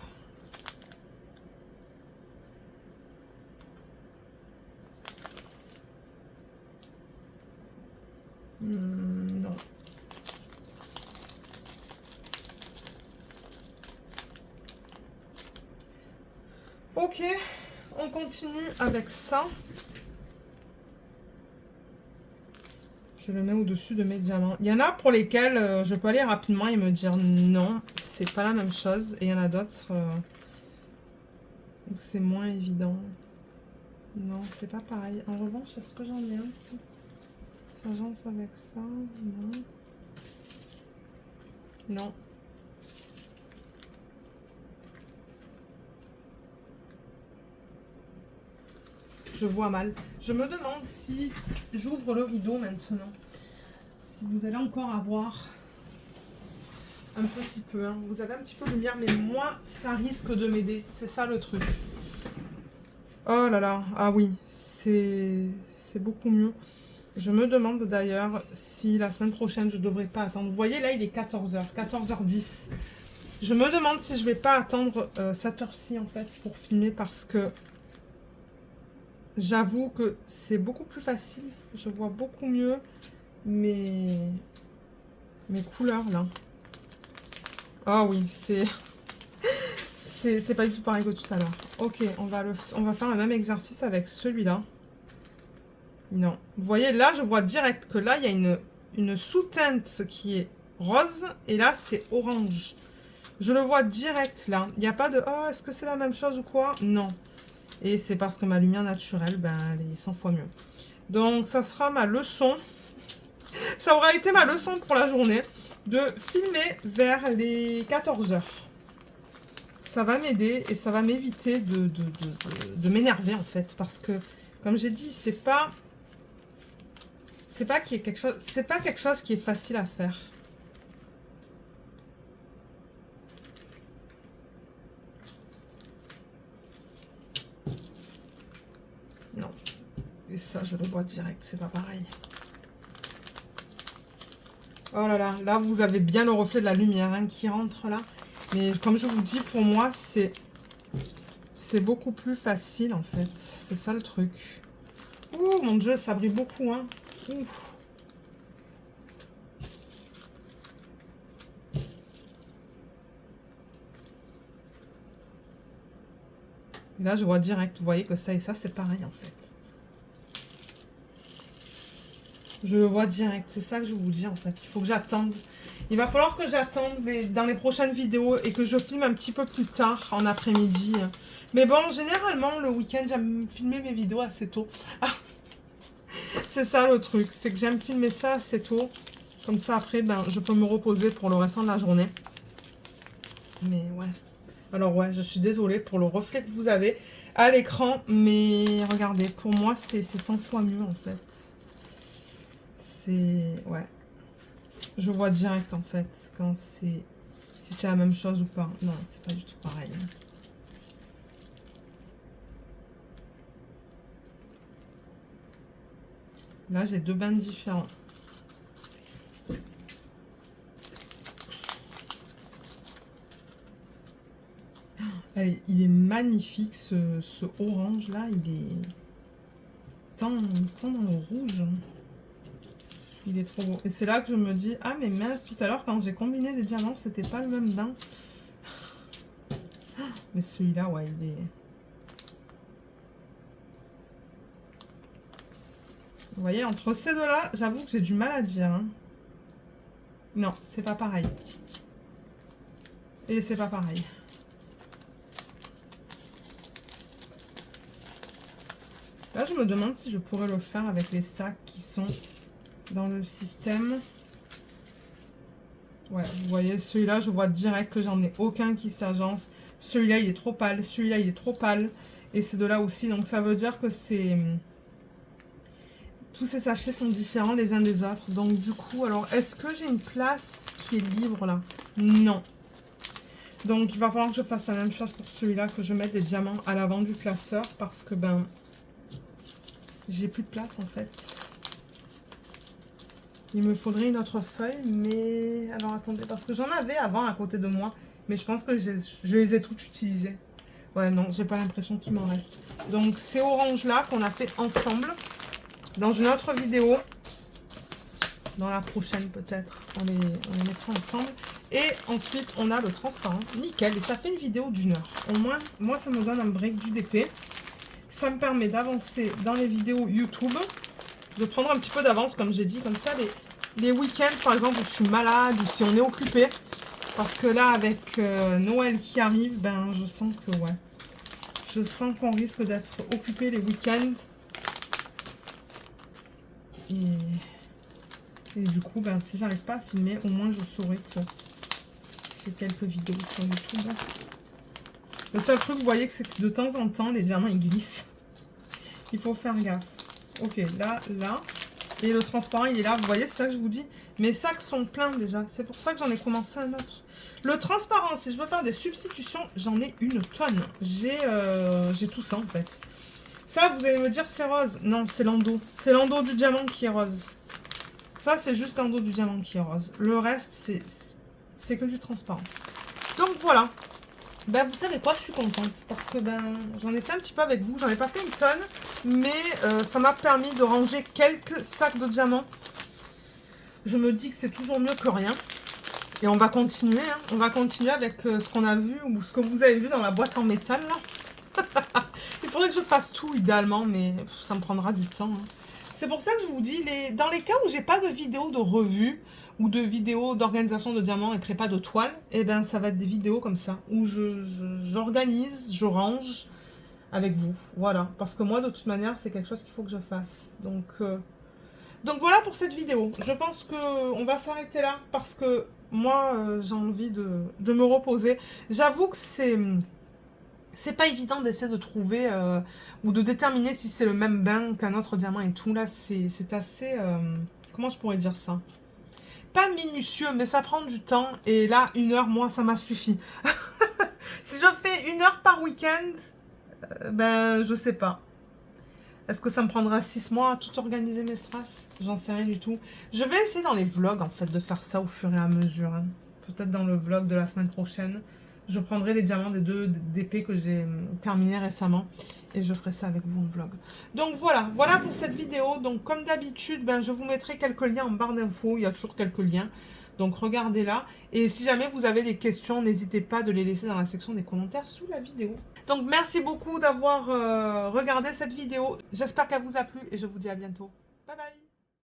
Non. Ok, on continue avec ça. Je le mets au-dessus de mes diamants. Il y en a pour lesquels je peux aller rapidement et me dire non, c'est pas la même chose. Et il y en a d'autres où c'est moins évident. Non, c'est pas pareil. En revanche, est-ce que j'en ai un qui s'agence avec ça? Non. Non. Je vois mal. Je me demande si j'ouvre le rideau maintenant. Si vous allez encore avoir un petit peu. Hein. Vous avez un petit peu de lumière, mais moi, ça risque de m'aider. C'est ça le truc. Oh là là. Ah oui, c'est beaucoup mieux. Je me demande d'ailleurs si la semaine prochaine, je ne devrais pas attendre. Vous voyez, là, il est 14h, 14h10. Je me demande si je ne vais pas attendre cette heure-ci, en fait, pour filmer, parce que j'avoue que c'est beaucoup plus facile. Je vois beaucoup mieux mes couleurs, là. Ah oui, c'est C'est pas du tout pareil que tout à l'heure. Ok, on va faire le même exercice avec celui-là. Non. Vous voyez, là, je vois direct que là, il y a une sous-teinte qui est rose. Et là, c'est orange. Je le vois direct, là. Il n'y a pas de... Oh, est-ce que c'est la même chose ou quoi? Non. Et c'est parce que ma lumière naturelle, ben, elle est 100 fois mieux. Donc, ça sera ma leçon. Ça aura été ma leçon pour la journée. De filmer vers les 14 h. Ça va m'aider et ça va m'éviter de m'énerver, en fait. Parce que, comme j'ai dit, c'est pas quelque chose, c'est pas quelque chose qui est facile à faire. Non. Et ça, je le vois direct, c'est pas pareil. Oh là là, là, vous avez bien le reflet de la lumière hein, qui rentre là. Mais comme je vous dis, pour moi, c'est beaucoup plus facile, en fait. C'est ça, le truc. Ouh, mon Dieu, ça brille beaucoup, hein. Ouh. Et là, je vois direct, vous voyez que ça et ça, c'est pareil, en fait. Je le vois direct, c'est ça que je vous dis, en fait. Il faut que j'attende. Il va falloir que j'attende dans les prochaines vidéos et que je filme un petit peu plus tard, en après-midi. Mais bon, généralement, le week-end, j'aime filmer mes vidéos assez tôt. Ah, c'est ça, le truc. C'est que j'aime filmer ça assez tôt. Comme ça, après, ben, je peux me reposer pour le restant de la journée. Mais ouais. Alors ouais, je suis désolée pour le reflet que vous avez à l'écran. Mais regardez, pour moi, c'est 100 fois mieux, en fait. C'est... Ouais. Je vois direct, en fait, quand c'est... Si c'est la même chose ou pas. Non, c'est pas du tout pareil. Là, j'ai deux bains différents. Allez, il est magnifique, ce orange-là. Il est tant dans le rouge. Il est trop beau. Et c'est là que je me dis, ah mais mince, tout à l'heure, quand j'ai combiné des diamants, c'était pas le même bain. Mais celui-là, ouais, il est... Vous voyez, entre ces deux-là, j'avoue que j'ai du mal à dire. Hein. Non, c'est pas pareil. Et c'est pas pareil. Là, je me demande si je pourrais le faire avec les sacs qui sont dans le système. Ouais, vous voyez, celui-là, je vois direct que j'en ai aucun qui s'agence. Celui-là, il est trop pâle. Celui-là, il est trop pâle. Et ces deux-là aussi. Donc, ça veut dire que c'est... Tous ces sachets sont différents les uns des autres. Donc, du coup, alors, est-ce que j'ai une place qui est libre, là? Non. Donc, il va falloir que je fasse la même chose pour celui-là, que je mette des diamants à l'avant du classeur. Parce que, ben, j'ai plus de place, en fait. Il me faudrait une autre feuille, mais... Alors, attendez, parce que j'en avais avant à côté de moi. Mais je pense que je les ai toutes utilisées. Ouais, non, j'ai pas l'impression qu'il m'en reste. Donc, ces oranges-là qu'on a fait ensemble, dans une autre vidéo, dans la prochaine peut-être, on les mettra ensemble. Et ensuite, on a le transparent, nickel. Et ça fait une vidéo d'1 heure. Au moins, moi, ça me donne un break du DP. Ça me permet d'avancer dans les vidéos YouTube, de prendre un petit peu d'avance, comme j'ai dit, comme ça, les week-ends, par exemple, où je suis malade ou si on est occupé. Parce que là, avec Noël qui arrive, ben, je sens que, ouais, je sens qu'on risque d'être occupé les week-ends. Et du coup, ben, si j'arrive pas à filmer, au moins je saurai que j'ai quelques vidéos sur YouTube. Le seul truc, vous voyez, que c'est que de temps en temps, les diamants, ils glissent. Il faut faire gaffe. Ok, là, là. Et le transparent, il est là. Vous voyez, c'est ça que je vous dis. Mes sacs sont pleins déjà. C'est pour ça que j'en ai commencé un autre. Le transparent, si je veux faire des substitutions, j'en ai une tonne. J'ai tout ça, en fait. Ça, vous allez me dire, c'est rose. Non, c'est l'endos. C'est l'endos du diamant qui est rose. Ça, c'est juste l'endos du diamant qui est rose. Le reste, c'est que du transparent. Donc, voilà. Ben, vous savez quoi, je suis contente parce que ben, j'en ai fait un petit peu avec vous. J'en ai pas fait une tonne, mais ça m'a permis de ranger quelques sacs de diamants. Je me dis que c'est toujours mieux que rien. Et on va continuer, hein. On va continuer avec ce qu'on a vu ou ce que vous avez vu dans la boîte en métal, là. Il faudrait que je fasse tout, idéalement, mais ça me prendra du temps, hein. C'est pour ça que je vous dis, dans les cas où j'ai pas de vidéo de revue ou de vidéo d'organisation de diamants et prépa de toile, eh ben ça va être des vidéos comme ça, où j'organise, je range avec vous. Voilà, parce que moi, de toute manière, c'est quelque chose qu'il faut que je fasse. Donc voilà pour cette vidéo. Je pense qu'on va s'arrêter là, parce que moi, j'ai envie de me reposer. J'avoue que c'est pas évident d'essayer de trouver ou de déterminer si c'est le même bain qu'un autre diamant et tout. Là, c'est assez... comment je pourrais dire ça? Pas minutieux, mais ça prend du temps. Et là, 1 heure, moi, ça m'a suffi. Si je fais 1 heure par week-end, ben, je sais pas. Est-ce que ça me prendra 6 mois à tout organiser mes strass? J'en sais rien du tout. Je vais essayer dans les vlogs, en fait, de faire ça au fur et à mesure, hein. Peut-être dans le vlog de la semaine prochaine. Je prendrai les diamants des 2 DP que j'ai terminés récemment. Et je ferai ça avec vous en vlog. Donc voilà, voilà pour cette vidéo. Donc comme d'habitude, ben, je vous mettrai quelques liens en barre d'infos. Il y a toujours quelques liens. Donc regardez là. Et si jamais vous avez des questions, n'hésitez pas de les laisser dans la section des commentaires sous la vidéo. Donc merci beaucoup d'avoir regardé cette vidéo. J'espère qu'elle vous a plu et je vous dis à bientôt.